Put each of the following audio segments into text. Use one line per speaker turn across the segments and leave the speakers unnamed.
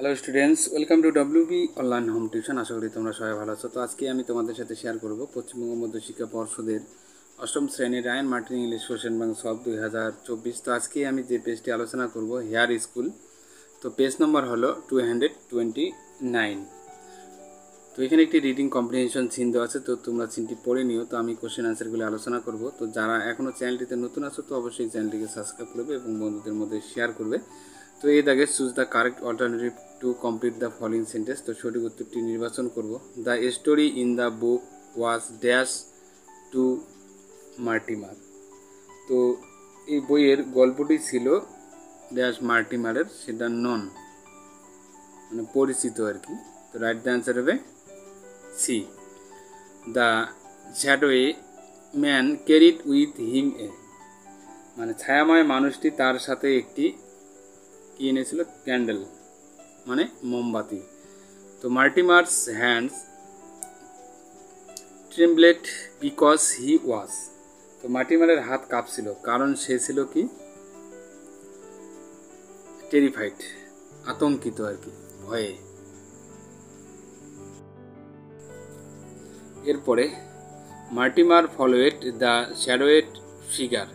Hello students, welcome to WB online home tuition. আশা করি তোমরা সবাই ভালো আছো। তো আজকে আমি তোমাদের সাথে শেয়ার করব পশ্চিমবঙ্গ মধ্য শিক্ষা পর্ষদের অষ্টম শ্রেণীর Rayan Martin English question bank সব 2024। তো আজকে আমি যে পেজটি আলোচনা করব হেয়ার স্কুল। তো পেজ নম্বর হলো 229। তো এখানে একটি রিডিং কম্প্রিহেনশন সিন দেওয়া আছে, তো তোমরা সিনটি পড়ে নিও। তো আমি কোশ্চেন আনসারগুলো আলোচনা করব। তো যারা এখনও চ্যানেলটিতে নতুন আছো তো অবশ্যই চ্যানেলটিকে সাবস্ক্রাইব করবে এবং বন্ধুদের মধ্যে শেয়ার করবে। তো এই দাগে choose the correct alternative to complete the following sentence. তো সঠিক উত্তরটি নির্বাচন করব। The story in the book was dash to Mortimer. তো এই বইয়ের গল্পটি ছিল ড্যাশ মার্টিমারের, সেটা নন মানে পরিচিত আর কি। তো রাইট দ্য অ্যান্সার হবে C. The shadowy man carried with him a, মানে ছায়াময় মানুষটি তার সাথে একটি কি এনেছিল, ক্যান্ডেল মানে মোমবাতি। তো মার্টিমার্স হ্যান্ডস ট্রেমব্লেড বিকজ হি ওয়াজ। তো মার্টিমারের হাত কাঁপছিল কারণ সে ছিল কি, টেরিফাইড, আতঙ্কিত আর কি, ভয়ে। এরপরে মার্টিমার ফলোয়েড দ্য শ্যাডোয়েড ফিগার।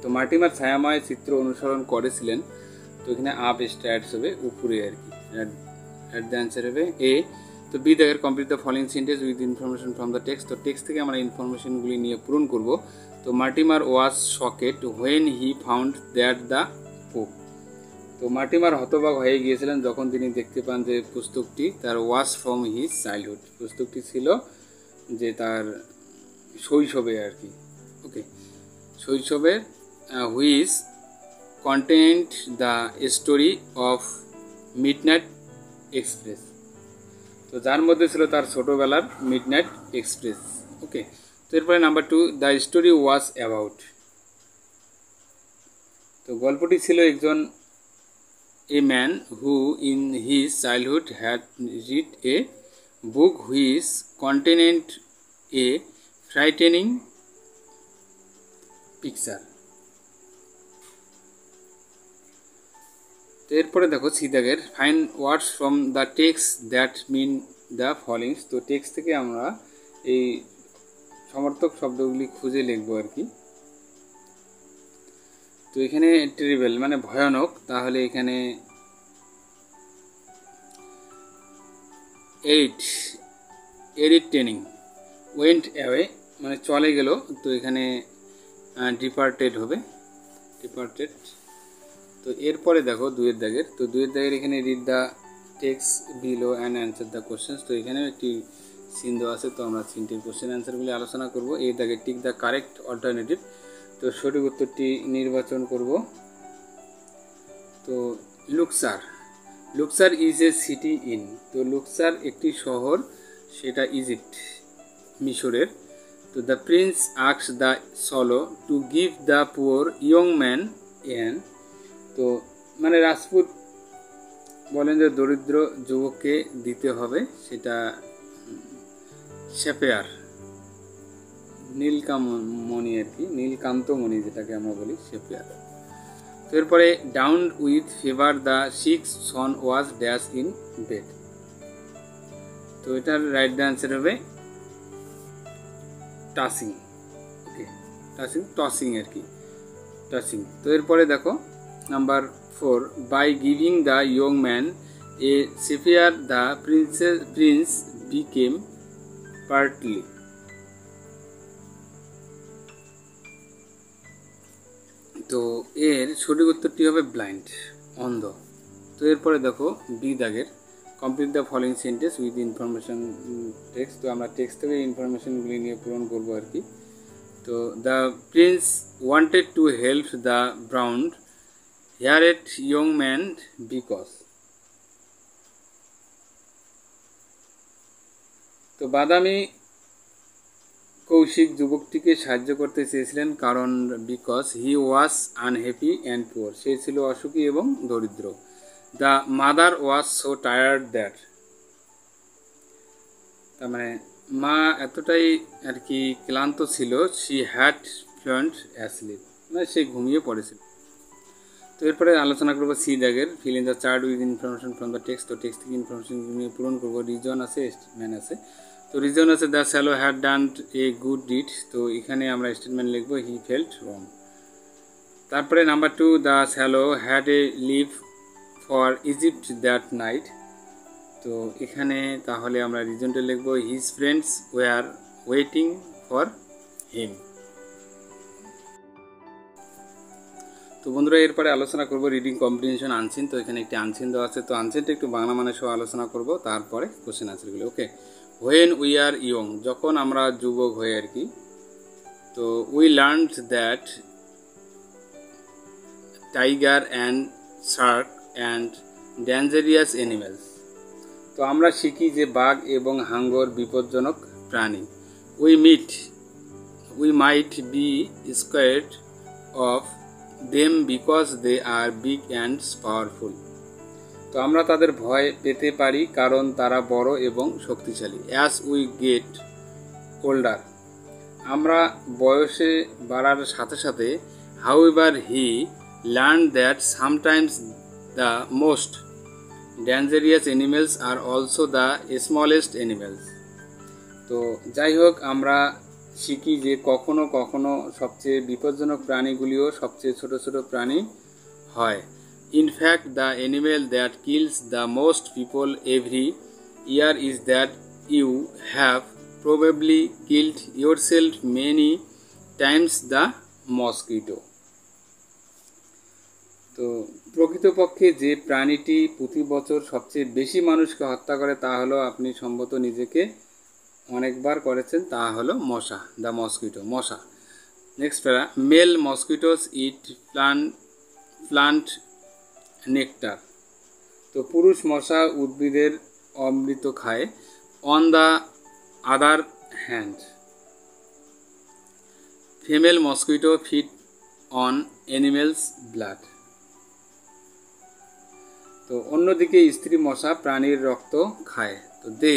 তো মার্টিমার ছায়াময় চিত্র অনুসরণ করেছিলেন। তো এখানে আপ স্ট্যাটস হবে উপরে আর কি। অ্যাট দ্য অ্যান্সার হবে এ। তো বি দাগের complete the following sentence with information from the text. তো টেক্সট থেকে আমরা ইনফরমেশনগুলি নিয়ে পূরণ করব। তো Mortimer was shocked when he found that the book. তো মার্টিমার হতবাক হয়ে গিয়েছিলেন যখন তিনি দেখতে পান যে পুস্তকটি তার ওয়াজ ফ্রম হিজ চাইল্ডহুড, পুস্তকটি ছিল যে তার শৈশবে আর কি। ওকে, শৈশবের which content the story of midnight express. তো যার মধ্যে ছিল তার ছোটোবেলার মিডনাইট এক্সপ্রেস। ওকে, তো এরপরে number 2, the story was about. তো গল্পটি ছিল একজন a man who in his childhood had read a book which content a frightening picture. তো এরপরে দেখো সিদাগের find words from the text that mean the followings. তো টেক্সট থেকে আমরা এই সমর্থক শব্দগুলি খুঁজে লিখবো আর কি। তো এখানে টেরিবল মানে ভয়ানক, তাহলে এখানে 8 এরিটেনিং, ওয়েন্ট অ্যাওয়ে মানে চলে গেল। তো এখানে ডিপার্টেড হবে, ডিপার্টেড। তো এরপরে দেখো দুয়ের দাগের। তো দুয়ের দাগের এখানে read the text below and answer the questions. তো এখানেও একটি সিন দেওয়া আছে, তো আমরা সিনটির কোশ্চেন অ্যান্সারগুলি আলোচনা করব। এই দাগে টিক দ্য কারেক্ট অল্টারনেটিভ। তো সঠিক উত্তরটি নির্বাচন করব। তো লুকসার, লুকসার ইজ এ সিটি ইন। তো লুকসার একটি শহর, সেটা ইজিপ্ট মিশরের। তো the Prince asks the solo to give the poor young man N. তো মানে রাজপুত বলেন যে দরিদ্র যুবককে দিতে হবে, সেটা শেপেয়ার, নীলকামণি আর কি, নীলকান্তমণি যেটাকে আমরা বলি, শেপেয়ার। তো এরপরে down with fever the six Son was dash in bed. তো এটার রাইট দ্য অ্যান্সার হবে টাসিং। ওকে, টাসিং, টসিং আর কি, টাচিং। তো এরপরে দেখো number 4, by giving the young man a sapphire the prince became partly. তো এর সঠিক উত্তরটি হবে ব্লাইন্ড, অন্ধ। তো এরপরে দেখো বি দাগের complete the following sentence with information text. তো আমরা টেক্সট থেকে ইনফরমেশনগুলি নিয়ে পূরণ করবো আর কি। তো the prince wanted to help the brown haired young man because. তো বাদামি কৌশিক যুবকটিকে সাহায্য করতে চেয়েছিলেন কারণ because he was unhappy and poor, সে ছিল অসুখী এবং দরিদ্র। The mother was so tired that, তার মানে মা এতটাই আর কি ক্লান্ত ছিল, শি হ্যাড ফ্লন্ট অ্যাসলিপ, মানে সে ঘুমিয়ে পড়েছিল। তো এরপরে আলোচনা করবো সি দাগের feel in the chart with information from the text. তো টেক্সট থেকে ইনফরমেশন নিয়ে পূরণ করবো। রিজন আছে, স্টেটমেন্ট আছে। তো রিজন আছে the swallow had done a good deed. তো এখানে আমরা স্টেটমেন্ট লিখবো হি ফেল্ট রং। তারপরে number 2, the swallow had a leave for Egypt that night. তো এখানে তাহলে আমরা রিজনটা লিখবো his friends were waiting for him. তো বন্ধুরা এরপরে আলোচনা করব রিডিং কম্প্রিহেনশন আনসিন। তো এখানে একটি আনসিন দেওয়া আছে। তো আনসিনটা একটু বাংলা মানে সহ আলোচনা করব, তারপরে কোশ্চেন আনসারগুলো। Okay, when we are young, যখন আমরা যুবক হই আর কি। তো we learned that tiger and shark and dangerous animals. তো আমরা শিখি যে বাঘ এবং হাঙ্গর বিপজ্জনক প্রাণী। We might be scared of them because they are big and powerful. তো আমরা তাদের ভয় পেতে পারি কারণ তারা বড় এবং শক্তিশালী। অ্যাজ উই গেট ওল্ডার, আমরা বয়সে বাড়ার সাথে সাথে however he learn that sometimes the most dangerous animals are also the smallest animals. তো যাই হোক, আমরা শিখি যে কখনো কখনো সবচেয়ে বিপজ্জনক প্রাণীগুলিও সবচেয়ে ছোট ছোট প্রাণী হয়। In fact the animal that kills the most people every year is that you have probably killed yourself many times the mosquito. তো প্রকৃতপক্ষে যে প্রাণীটি প্রতি বছর সবচেয়ে বেশি মানুষকে হত্যা করে তা হলো, আপনি সম্ভবত নিজেকে অনেকবার করেছেন, তা হলো মশা, দ্য মসকিটো, মশা। Next para, male mosquitoes eat plant nectar. তো পুরুষ মশা উদ্ভিদের অমৃত খায়। On the other hand female mosquito feed on animals blood. তো অন্যদিকে স্ত্রী মশা প্রাণীর রক্ত খায়। তো they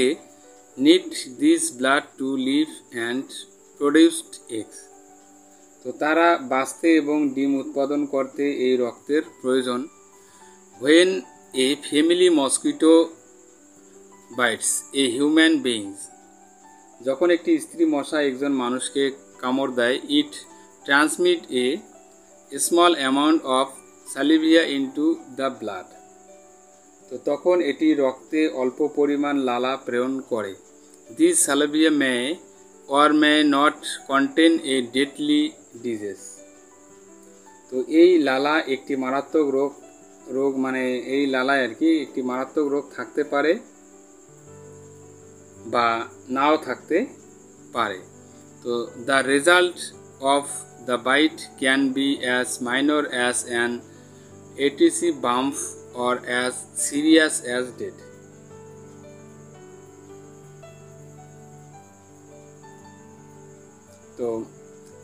need this blood to live and produced eggs. তো তারা বাঁচতে এবং ডিম উৎপাদন করতে এই রক্তের প্রয়োজন। When a female mosquito bites a human beings, যখন একটি স্ত্রী মশা একজন মানুষকে কামড় দেয়, it transmit a small amount of saliva into the blood. তো তখন এটি রক্তে অল্প পরিমাণ লালা প্রেরণ করে। This saliva may or may not contain a deadly disease. তো এই লালা একটি মারাত্মক রোগ মানে এই লালায় আর কি একটি মারাত্মক রোগ থাকতে পারে বা নাও থাকতে পারে। তো the result of the bite can be as minor as an itchy bump or as serious as death. তো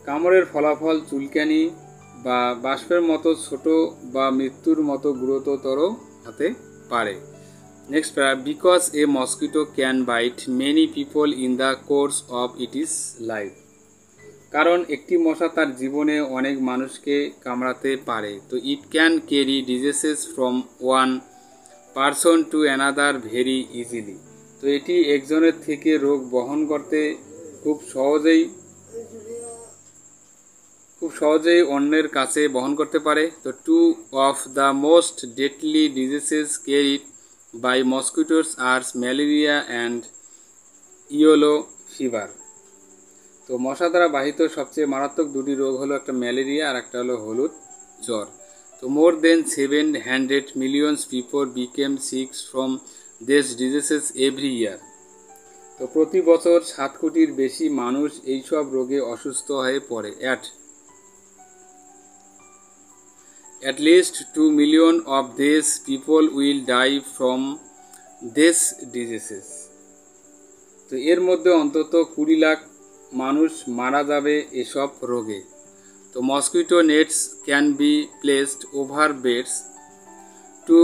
কামড়ের ফলাফল চুলকানি বা বাষ্পের মতো ছোট বা মৃত্যুর মতো গুরুতর হতে পারে। Next para, because a mosquito can bite many people in the course of its life. কারণ একটি মশা তার জীবনে অনেক মানুষকে কামড়াতে পারে। তো it can carry diseases from one person to another very easily. তো এটি একজনের থেকে রোগ বহন করতে খুব সহজেই অন্যের কাছে বহন করতে পারে। তো two of the most deadly diseases carried by mosquitoes are malaria and yellow fever. তো মশা দ্বারা বাহিত সবচেয়ে মারাত্মক দুটি রোগ হলো একটা ম্যালেরিয়া আর একটা হলো হলুদ জ্বর। তো more than 700 million people became sick from this diseases every year. তো প্রতি বছর 7 কোটির বেশি মানুষ এইসব রোগে অসুস্থ হয়ে পড়ে। At least 2 million of these people will die from these diseases. তো এর মধ্যে অন্তত 20 লাখ মানুষ মারা যাবে এসব রোগে। তো mosquito nets can be placed over beds to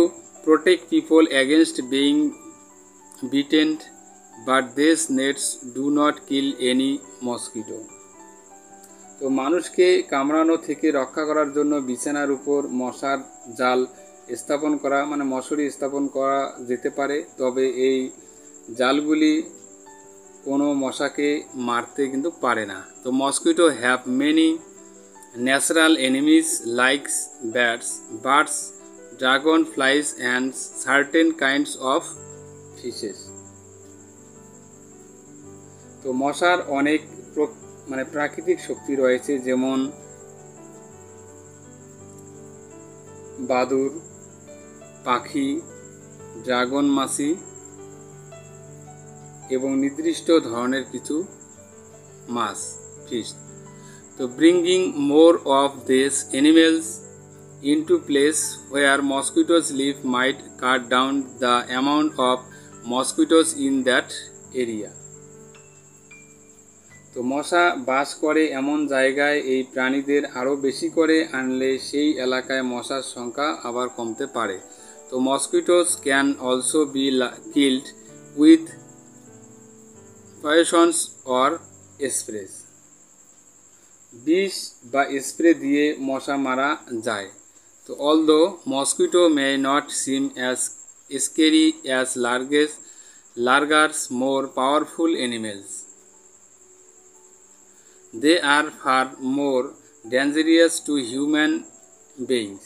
protect people against being beaten, but this নেটস do not kill any mosquito. তো তো মানুষকে কামড়ানো থেকে রক্ষা করার জন্য বিছানার উপর মশার জাল স্থাপন করা, মানে মশারি স্থাপন করা যেতে পারে, তবে এই জালগুলি কোনো মশাকে মারতে কিন্তু পারে না। তো mosquito have many natural enemies likes bats, birds, dragon flies and certain kinds of fishes. তো মশার অনেক মানে প্রাকৃতিক শক্তি রয়েছে, যেমন বাদুড়, পাখি, ড্রাগন মাছি এবং নির্দিষ্ট ধরনের কিছু মাছ, ফিশ। তো bringing more of this animals into place where mosquitoes live might cut down the amount of mosquitoes in that area. তো মশা বাস করে এমন জায়গায় এই প্রাণীদের আরও বেশি করে আনলে সেই এলাকায় মশার সংখ্যা আবার কমতে পারে। তো mosquitoes can also be killed with poisons or sprays. বিষ বা স্প্রে দিয়ে মশা মারা যায়। So although mosquito may not seem as scary as larger, more powerful animals, they are far more dangerous to human beings.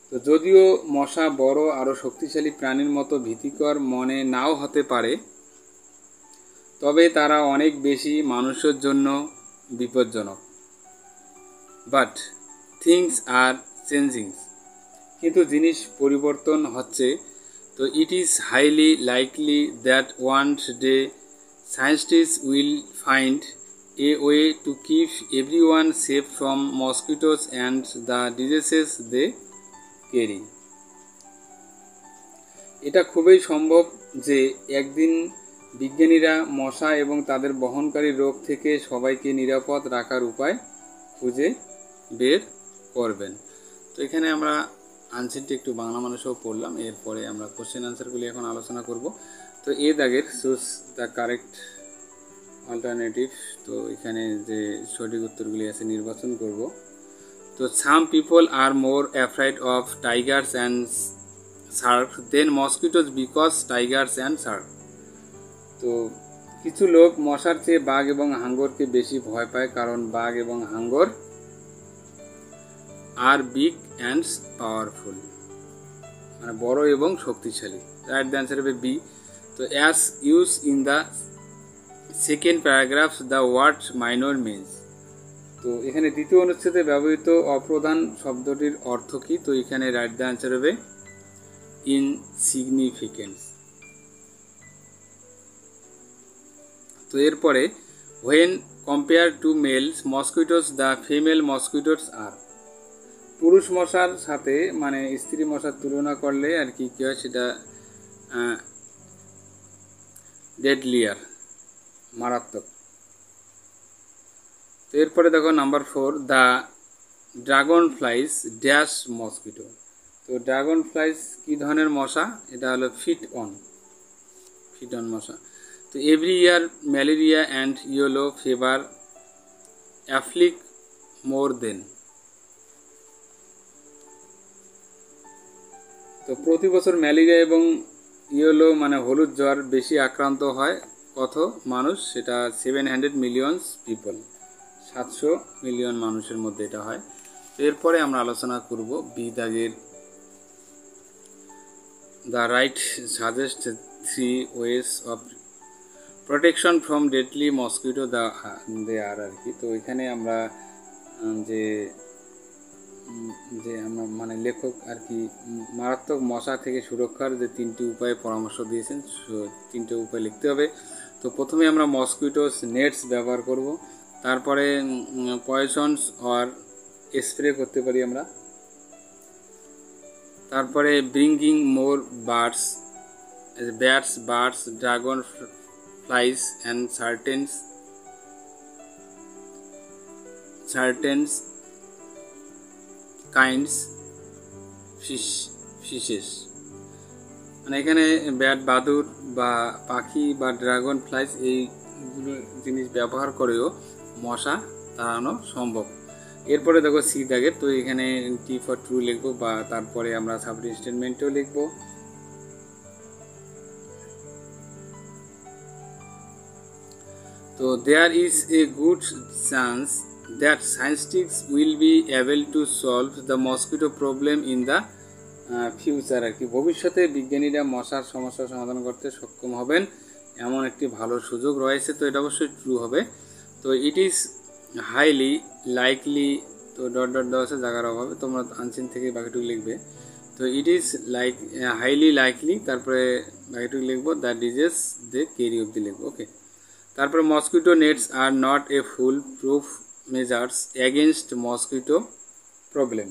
তো যদিও মশা বড় আরও শক্তিশালী প্রাণীর মতো ভীতিকর মনে নাও হতে পারে, তবে তারা অনেক বেশি মানুষের জন্য বিপজ্জনক। বাট থিংস আর চেঞ্জিং, কিন্তু জিনিস পরিবর্তন হচ্ছে। তো it is highly likely that one day scientist will find a way to keep everyone safe from mosquitoes and the diseases they carry. এটা খুবই সম্ভব যে একদিন বিজ্ঞানীরা মশা এবং তাদের বহনকারী রোগ থেকে সবাইকে নিরাপদ রাখার উপায় খুঁজে বের করবেন। তো এখানে আমরা আনসারটি একটু বাংলা মানুষও পড়লাম, এরপরে আমরা কোশ্চেন আনসারগুলি এখন আলোচনা করব। তো এ দাগের চুজ দ্য কারেক্ট অল্টারনেটিভ। তো এখানে যে সঠিক উত্তরগুলি আছে নির্বাচন করব। তো some people are more afraid of tigers and shark than mosquitoes because tigers and shark. তো কিছু লোক মশার চেয়ে বাঘ এবং হাঙ্গরকে বেশি ভয় পায়, কারণ বাঘ এবং হাঙ্গর আর বিগ অ্যান্ড পাওয়ারফুল, মানে বড় এবং শক্তিশালী। রাইট দ্য অ্যান্সার হবে বি। তো as use in the second paragraph the word minor means. তো এখানে দ্বিতীয় অনুচ্ছেদে ব্যবহৃত অপ্রধান শব্দটির অর্থ কী? তো এখানে রাইট দ্য অ্যান্সার হবে ইনসিগনিফিকেন্স। তো এরপরে when compare to males mosquitoes the female mosquitoes are. পুরুষ মশার সাথে মানে স্ত্রী মশার তুলনা করলে আর কি কী হয়, সেটা ডেডলিয়ার, মারাত্মক। তো এরপরে দেখো number 4, the dragon flies dash mosquito. তো ড্রাগন ফ্লাইস কী ধরনের মশা? এটা হলো ফিট অন মশা। তো every year malaria and yellow fever afflict more than. তো প্রতি বছর ম্যালেরিয়া এবং ইয়েলো মানে হলুদ জ্বর বেশি আক্রান্ত হয় কত মানুষ? সেটা 700 মিলিয়ন পিপল, 700 মিলিয়ন মানুষের মধ্যে এটা হয়। এরপরে আমরা আলোচনা করব বি দাগের the right suggest 3 ways of protection from deadly mosquito they are আর কি। তো এখানে আমরা যে আমরা মানে লেখক আর কি মারাত্মক মশা থেকে সুরক্ষার যে 3টি উপায় পরামর্শ দিয়েছেন, 3টে উপায় লিখতে হবে। তো প্রথমে আমরা মসকিটোস নেটস ব্যবহার করব, তারপরে পয়সনস অর স্প্রে করতে পারি আমরা, তারপরে bringing more bats, dragon flies and certains kinds fishes. মানে এখানে বাদুড় বা পাখি বা ড্রাগন ফ্লাইস এই জিনিস ব্যবহার করেও মশা তাড়ানো সম্ভব। এরপরে দেখো সি দাগের, তো এখানে টি ফর ট্রু লিখবো বা তারপরে আমরা সাবজেক্ট স্টেটমেন্টও লিখবো। তো there is a good chance that scientists will be able to solve the mosquito problem in the future, আর কি ভবিষ্যতে বিজ্ঞানীরা মশার সমস্যার সমাধান করতে সক্ষম হবেন এমন একটি ভালো সুযোগ রয়েছে। তো এটা অবশ্যই ট্রু হবে। তো ইট ইজ হাইলি লাইকলি, তো ডট ডট দেওয়া আছে জায়গার অভাবে, তোমরা আনসিন থেকে বাকিটুকু লিখবে। তো it is like highly likely, তারপরে বাকিটুকু লিখবো দ্য ডিজিজ দে ক্যারি অবধি লিখবো। ওকে, তারপরে mosquito নেটস are not a full proof measures against mosquito problem.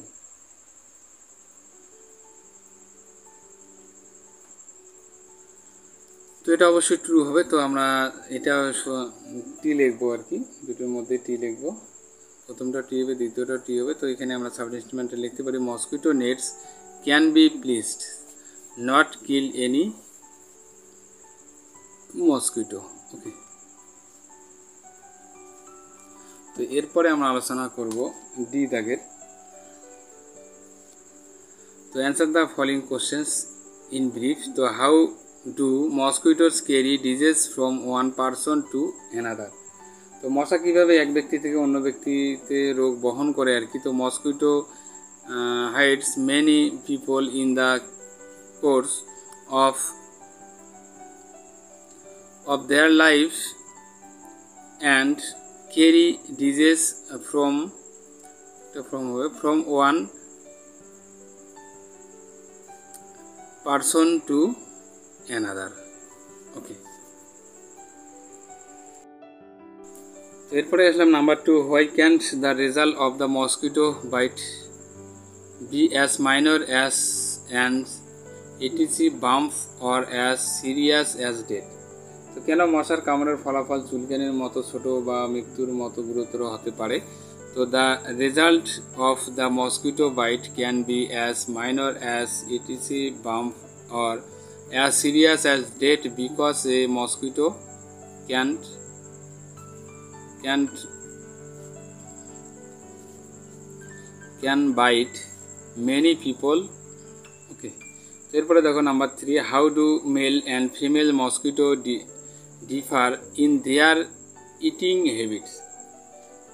তো এটা অবশ্যই ট্রু হবে। তো আমরা এটা টি লিখবো আর কি, দুটোর মধ্যে টি লিখবো, প্রথমটা টি হবে, দ্বিতীয়টা টি হবে। তো এখানে আমরা সাবস্টিটিউয়েন্টে লিখতে পারি mosquito nets can be pleased not kill any mosquito. Okay, তো এরপরে আমরা আলোচনা করব ডি দাগের। তো answer the following questions in brief. তো how do mosquitoes carry disease from one person to another. তো মশা কীভাবে এক ব্যক্তি থেকে অন্য ব্যক্তিতে রোগ বহন করে আর কি। তো mosquito hides many people in the course of their lives and carry disease from one person to another. Okay, এরপরে আসলাম number 2, why can't the result of the mosquito bite be as minor as an etc bump or as serious as death। তো কেন মশার কামড়ের ফলাফল চুলকানির মতো ছোট বা মৃত্যুর মতো গুরুতর হতে পারে। তো the result of the mosquito bite can be as minor as itchy bump or as serious as death because a mosquito can bite many people. Okay, এরপরে দেখো number 3, how do male and female mosquito differ in their eating habits.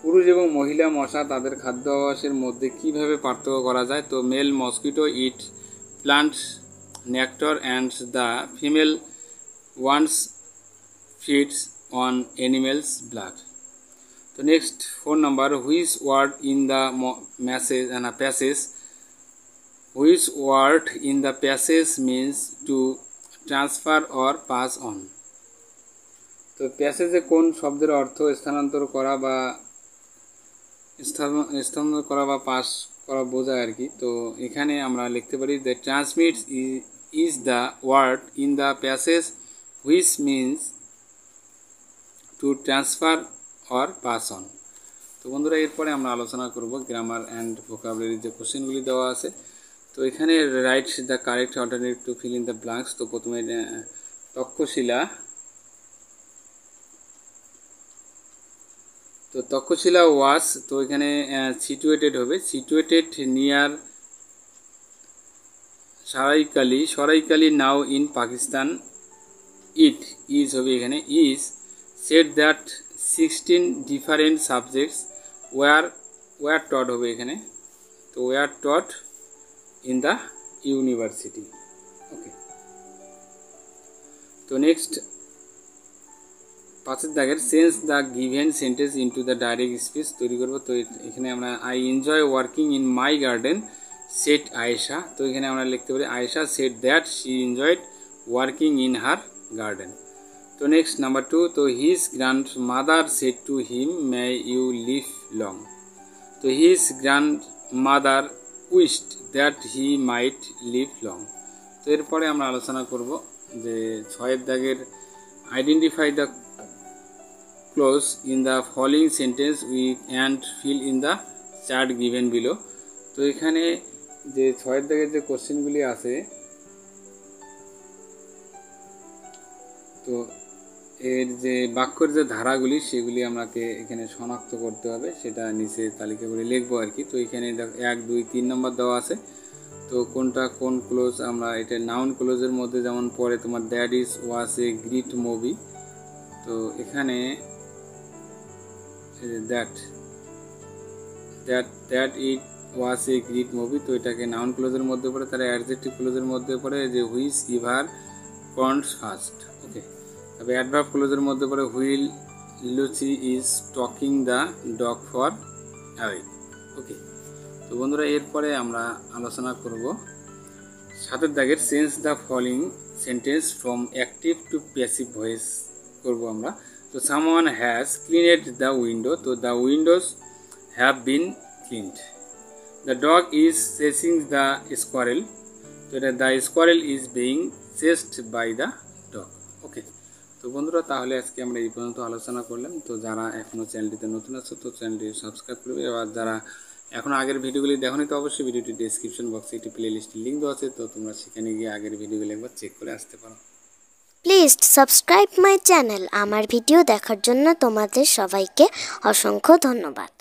পুরুষ এবং মহিলা মশা তাদের খাদ্যাভ্যাসের মধ্যে কীভাবে পার্থক্য করা যায়। তো male mosquito eat plant nectar and the female ones feeds on animals blood. তো next 4 number, which word in the passage which word in the passage means to transfer or pass on। তো প্যাসেজে কোন শব্দের অর্থ স্থানান্তর করা বা pass করা বোঝায় আর কি। তো এখানে আমরা লিখতে পারি the transmit is the word in the passage which means to transfer or pass on. তো বন্ধুরা, এরপরে আমরা আলোচনা করব গ্রামার অ্যান্ড ভোকাবুলারি যে কোশ্চেনগুলি দেওয়া আছে। তো এখানে write the correct alternative to fill in the blanks. তো প্রথমে তক্ষশিলা ওয়াজ, তো এখানে সিচুয়েটেড হবে, situated near Saraikala now in Pakistan. It is হবে এখানে is said that 16 different subjects were taught হবে এখানে। তো were taught in the university। Okay, তো নেক্সট 5 দাগের sense the given sentence into the direct speech তৈরি করব। তো এখানে আমরা I enjoy working in my garden said Ayesha. তো এখানে আমরা লিখতে পারি Ayesha said that she enjoyed working in her garden. তো নেক্সট নাম্বার 2, তো his grand mother said to him may you live long. তো his grand mother wished that he might live long. তো এরপরে আমরা আলোচনা করব যে 6 দাগের identify the clause in the following sentence with and fill in the chart given below. তো এখানে যে 6 দাগের যে কোশ্চেনগুলি আছে, তো এর যে বাক্যের যে ধারাগুলি সেগুলি আমাকে এখানে শনাক্ত করতে হবে, সেটা নিচে তালিকা করে লিখবো আর কি। তো এখানে 1, 2, 3 নম্বর দেওয়া আছে। তো কোনটা কোন ক্লোজ, আমরা এটা নাউন ক্লোজের মধ্যে যেমন পরে তোমার that is was a great movie. তো এখানে that it was a great movie, তো এটাকে নাউন ক্লোজের মধ্যে পড়ে। তারা অ্যাডজেক্টিভ ক্লোজের মধ্যে পড়ে যে হুইচ ইভার কন্স ফার্স্ট। ওকে, তবে অ্যাডভার্ব ক্লোজের মধ্যে পড়ে while Lucy is talking the dog for away. Okay, তো বন্ধুরা এরপরে আমরা আলোচনা করব 7 দাগের change the following sentence from active to passive voice করব আমরা। তো someone has cleaned the window, তো the windows have been cleaned. The dog is chasing the squirrel, তো এটা the squirrel is being chased by the dog. Okay, তো বন্ধুরা তাহলে আজকে আমরা এই পর্যন্ত আলোচনা করলাম। তো যারা এখনও চ্যানেলটিতে নতুন আছে তো চ্যানেলটি সাবস্ক্রাইব করবে, এবার যারা এখন আগের ভিডিওগুলি দেখোনি তো অবশ্যই ভিডিওটি ডেসক্রিপশন বক্সে একটি প্লে লিস্টের লিঙ্ক দেওয়া আছে, তো তোমরা সেখানে গিয়ে আগের ভিডিওগুলি একবার চেক করে আসতে পারো।
Please subscribe my channel. আমার ভিডিও দেখার জন্য তোমাদের সবাইকে অসংখ্য ধন্যবাদ।